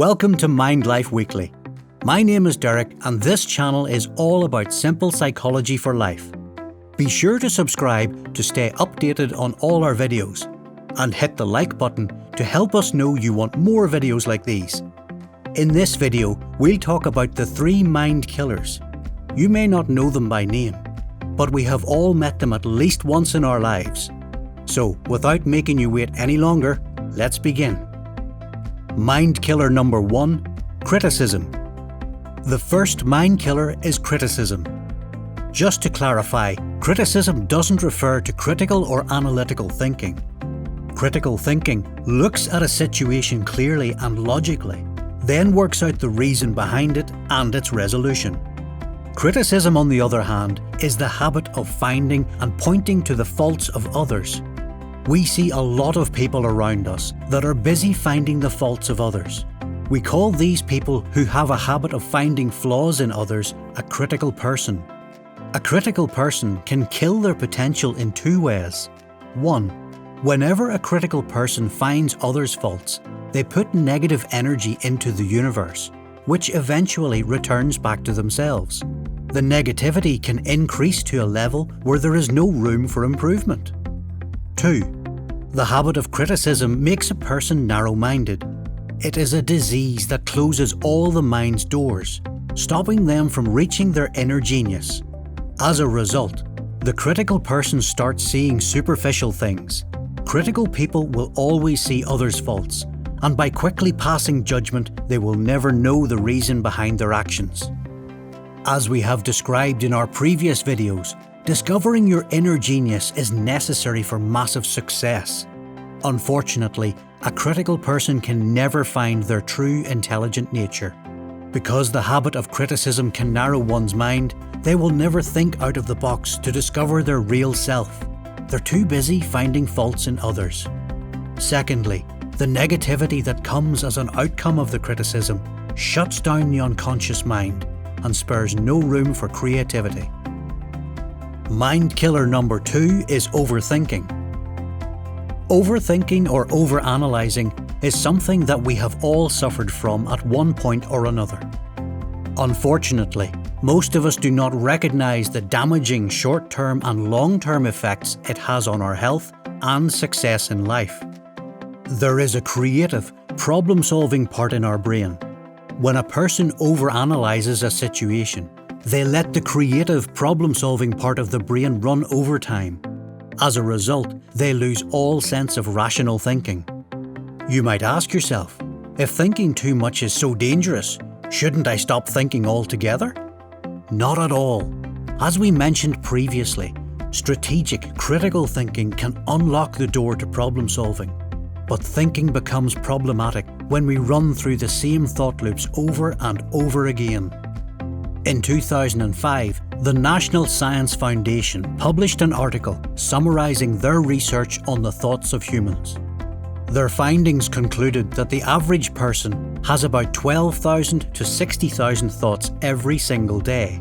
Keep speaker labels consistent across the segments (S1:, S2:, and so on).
S1: Welcome to Mind Life Weekly. My name is Derek and this channel is all about simple psychology for life. Be sure to subscribe to stay updated on all our videos and hit the like button to help us know you want more videos like these. In this video, we'll talk about the 3 mind killers. You may not know them by name, but we have all met them at least once in our lives. So, without making you wait any longer, let's begin. Mind killer number 1, criticism. The first mind killer is criticism. Just to clarify, criticism doesn't refer to critical or analytical thinking. Critical thinking looks at a situation clearly and logically, then works out the reason behind it and its resolution. Criticism, on the other hand, is the habit of finding and pointing to the faults of others. We see a lot of people around us that are busy finding the faults of others. We call these people who have a habit of finding flaws in others a critical person. A critical person can kill their potential in 2 ways. 1. Whenever a critical person finds others' faults, they put negative energy into the universe, which eventually returns back to themselves. The negativity can increase to a level where there is no room for improvement. 2. The habit of criticism makes a person narrow-minded. It is a disease that closes all the mind's doors, stopping them from reaching their inner genius. As a result, the critical person starts seeing superficial things. Critical people will always see others' faults, and by quickly passing judgment, they will never know the reason behind their actions. As we have described in our previous videos, discovering your inner genius is necessary for massive success. Unfortunately, a critical person can never find their true intelligent nature. Because the habit of criticism can narrow one's mind, they will never think out of the box to discover their real self. They're too busy finding faults in others. Secondly, the negativity that comes as an outcome of the criticism shuts down the unconscious mind and spares no room for creativity. Mind killer number 2 is overthinking. Overthinking or overanalyzing is something that we have all suffered from at one point or another. Unfortunately, most of us do not recognize the damaging short-term and long-term effects it has on our health and success in life. There is a creative, problem-solving part in our brain. When a person overanalyzes a situation, they let the creative, problem-solving part of the brain run overtime. As a result, they lose all sense of rational thinking. You might ask yourself, if thinking too much is so dangerous, shouldn't I stop thinking altogether? Not at all. As we mentioned previously, strategic, critical thinking can unlock the door to problem solving. But thinking becomes problematic when we run through the same thought loops over and over again. In 2005, the National Science Foundation published an article summarising their research on the thoughts of humans. Their findings concluded that the average person has about 12,000 to 60,000 thoughts every single day.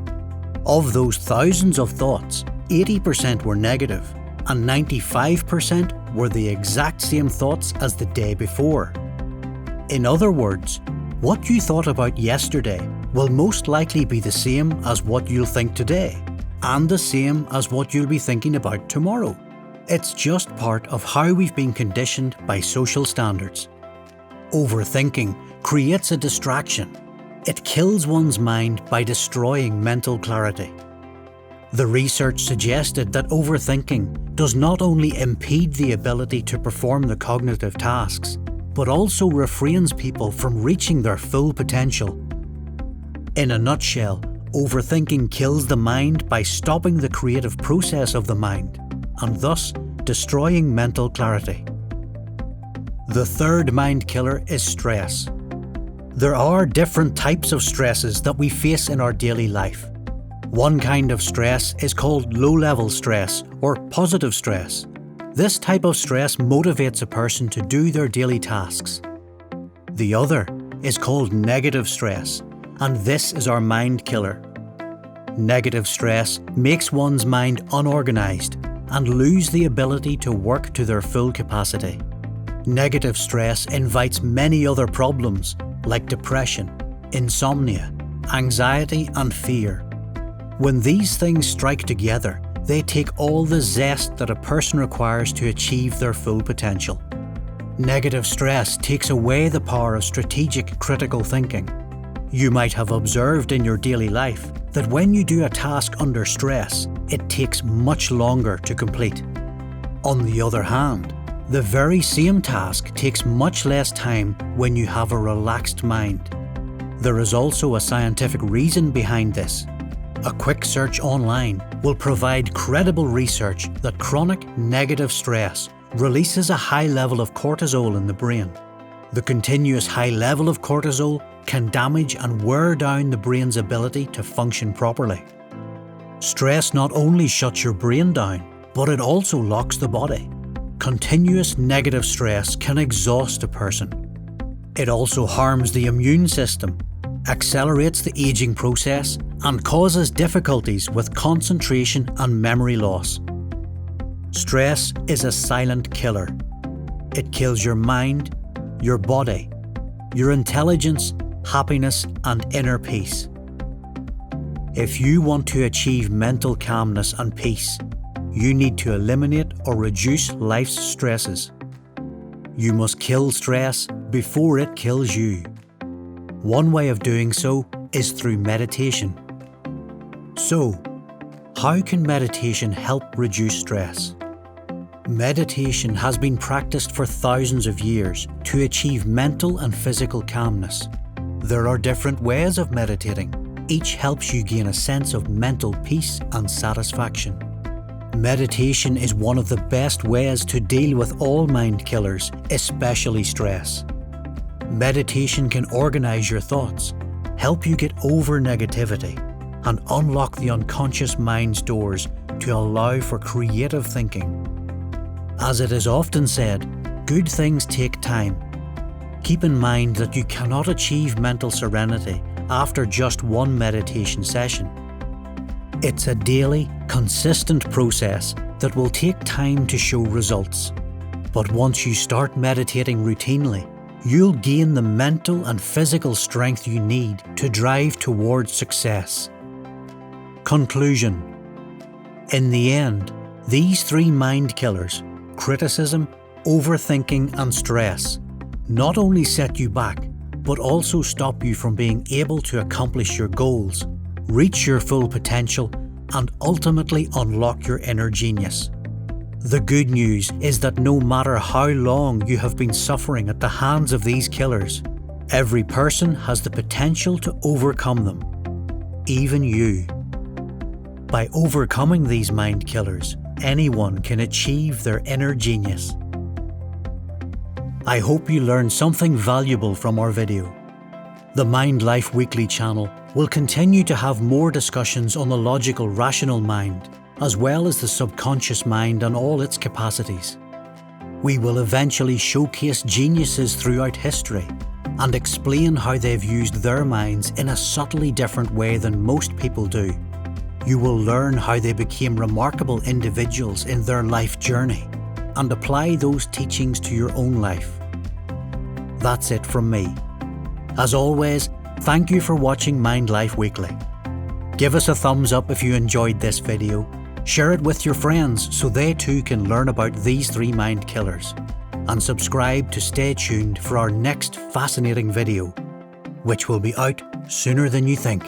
S1: Of those thousands of thoughts, 80% were negative, and 95% were the exact same thoughts as the day before. In other words, what you thought about yesterday will most likely be the same as what you'll think today, and the same as what you'll be thinking about tomorrow. It's just part of how we've been conditioned by social standards. Overthinking creates a distraction. It kills one's mind by destroying mental clarity. The research suggested that overthinking does not only impede the ability to perform the cognitive tasks, but also refrains people from reaching their full potential. In a nutshell, overthinking kills the mind by stopping the creative process of the mind, and thus destroying mental clarity. The third mind killer is stress. There are different types of stresses that we face in our daily life. One kind of stress is called low-level stress or positive stress. This type of stress motivates a person to do their daily tasks. The other is called negative stress, and this is our mind killer. Negative stress makes one's mind unorganised and lose the ability to work to their full capacity. Negative stress invites many other problems like depression, insomnia, anxiety, and fear. When these things strike together, they take all the zest that a person requires to achieve their full potential. Negative stress takes away the power of strategic, critical thinking. You might have observed in your daily life that when you do a task under stress, it takes much longer to complete. On the other hand, the very same task takes much less time when you have a relaxed mind. There is also a scientific reason behind this. A quick search online will provide credible research that chronic negative stress releases a high level of cortisol in the brain. The continuous high level of cortisol can damage and wear down the brain's ability to function properly. Stress not only shuts your brain down, but it also locks the body. Continuous negative stress can exhaust a person. It also harms the immune system, accelerates the aging process, and causes difficulties with concentration and memory loss. Stress is a silent killer. It kills your mind, your body, your intelligence, happiness, and inner peace. If you want to achieve mental calmness and peace, you need to eliminate or reduce life's stresses. You must kill stress before it kills you. One way of doing so is through meditation. So, how can meditation help reduce stress? Meditation has been practiced for thousands of years to achieve mental and physical calmness. There are different ways of meditating. Each helps you gain a sense of mental peace and satisfaction. Meditation is one of the best ways to deal with all mind killers, especially stress. Meditation can organize your thoughts, help you get over negativity, and unlock the unconscious mind's doors to allow for creative thinking. As it is often said, good things take time. Keep in mind that you cannot achieve mental serenity after just one meditation session. It's a daily, consistent process that will take time to show results. But once you start meditating routinely, you'll gain the mental and physical strength you need to drive towards success. Conclusion. In the end, these three mind killers, criticism, overthinking, and stress, not only set you back, but also stop you from being able to accomplish your goals, reach your full potential, and ultimately unlock your inner genius. The good news is that no matter how long you have been suffering at the hands of these killers, every person has the potential to overcome them, even you. By overcoming these mind killers, anyone can achieve their inner genius. I hope you learned something valuable from our video. The Mind Life Weekly channel will continue to have more discussions on the logical, rational mind, as well as the subconscious mind and all its capacities. We will eventually showcase geniuses throughout history and explain how they've used their minds in a subtly different way than most people do. You will learn how they became remarkable individuals in their life journey and apply those teachings to your own life. That's it from me. As always, thank you for watching Mind Life Weekly. Give us a thumbs up if you enjoyed this video. Share it with your friends so they too can learn about these three mind killers. And subscribe to stay tuned for our next fascinating video, which will be out sooner than you think.